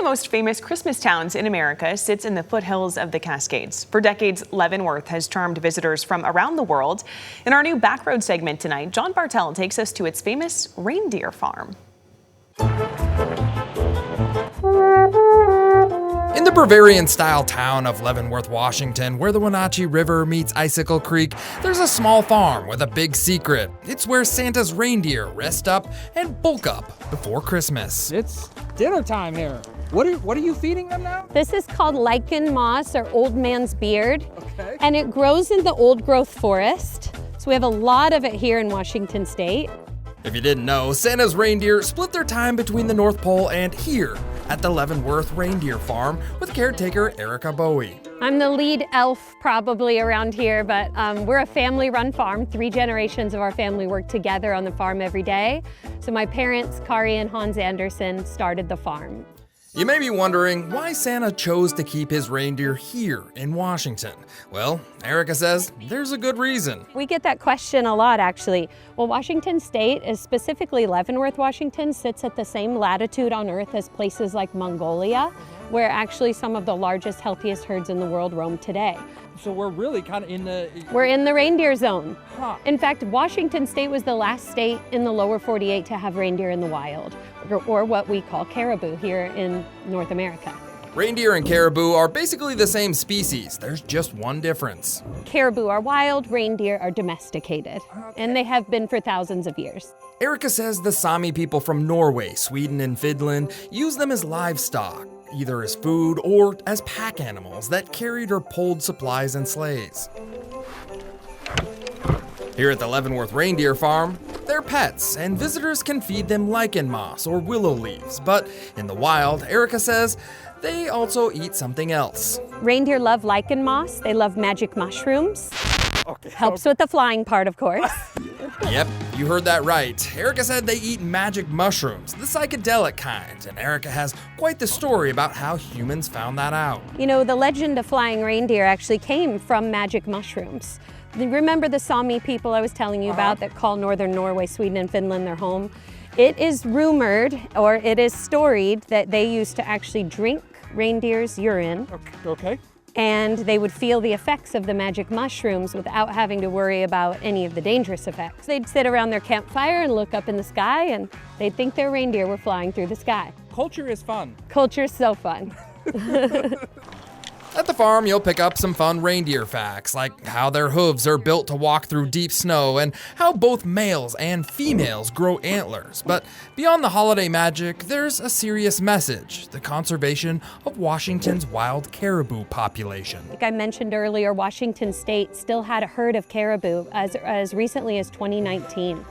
most famous Christmas towns in America sits in the foothills of the Cascades. For decades, Leavenworth has charmed visitors from around the world. In our new Backroads segment tonight, John Bartell takes us to its famous reindeer farm. In the Bavarian-style town of Leavenworth, Washington, where the Wenatchee River meets Icicle Creek, there's a small farm with a big secret. It's where Santa's reindeer rest up and bulk up before Christmas. It's dinner time here. What are you feeding them now? This is called lichen moss, or old man's beard. Okay. And it grows in the old growth forest. So we have a lot of it here in Washington State. If you didn't know, Santa's reindeer split their time between the North Pole and here at the Leavenworth Reindeer Farm with caretaker Erica Bowie. I'm the lead elf probably around here, but we're a family-run farm. 3 generations of our family work together on the farm every day. So my parents, Kari and Hans Anderson, started the farm. You may be wondering why Santa chose to keep his reindeer here in Washington. Well, Erica says there's a good reason. We get that question a lot, actually. Well, Washington State, is specifically Leavenworth, Washington, sits at the same latitude on Earth as places like Mongolia, where actually some of the largest, healthiest herds in the world roam today. So we're really kind of in the... We're in the reindeer zone. Huh. In fact, Washington State was the last state in the lower 48 to have reindeer in the wild, or what we call caribou here in North America. Reindeer and caribou are basically the same species. There's just one difference. Caribou are wild, reindeer are domesticated, and they have been for thousands of years. Erica says the Sami people from Norway, Sweden, and Finland use them as livestock, either as food or as pack animals that carried or pulled supplies in sleighs. Here at the Leavenworth Reindeer Farm, they're pets, and visitors can feed them lichen moss or willow leaves. But in the wild, Erica says they also eat something else. Reindeer love lichen moss. They love magic mushrooms. Okay. Helps with the flying part, of course. Yep, you heard that right. Erica said they eat magic mushrooms, the psychedelic kind, and Erica has quite the story about how humans found that out. You know, the legend of flying reindeer actually came from magic mushrooms. Remember the Sami people I was telling you about that call northern Norway, Sweden, and Finland their home? It is rumored, or it is storied, that they used to actually drink reindeer's urine. Okay. And they would feel the effects of the magic mushrooms without having to worry about any of the dangerous effects. They'd sit around their campfire and look up in the sky, and they'd think their reindeer were flying through the sky. Culture is fun. Culture's so fun. At the farm, you'll pick up some fun reindeer facts, like how their hooves are built to walk through deep snow and how both males and females grow antlers. But beyond the holiday magic, there's a serious message: the conservation of Washington's wild caribou population. Like I mentioned earlier, Washington State still had a herd of caribou as recently as 2019.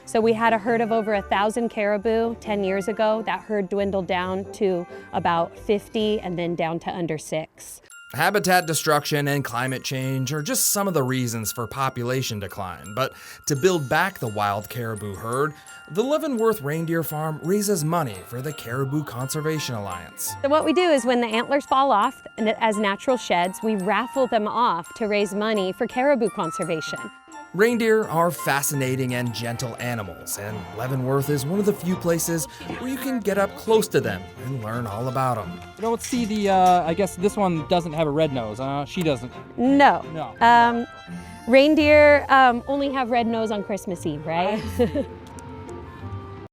So we had a herd of over 1,000 caribou 10 years ago. That herd dwindled down to about 50 and then down to under 6. Habitat destruction and climate change are just some of the reasons for population decline, but to build back the wild caribou herd, the Leavenworth Reindeer Farm raises money for the Caribou Conservation Alliance. So what we do is when the antlers fall off as natural sheds, we raffle them off to raise money for caribou conservation. Reindeer are fascinating and gentle animals, and Leavenworth is one of the few places where you can get up close to them and learn all about them. You don't see the, I guess this one doesn't have a red nose. She doesn't. No. No. Reindeer only have red nose on Christmas Eve, right?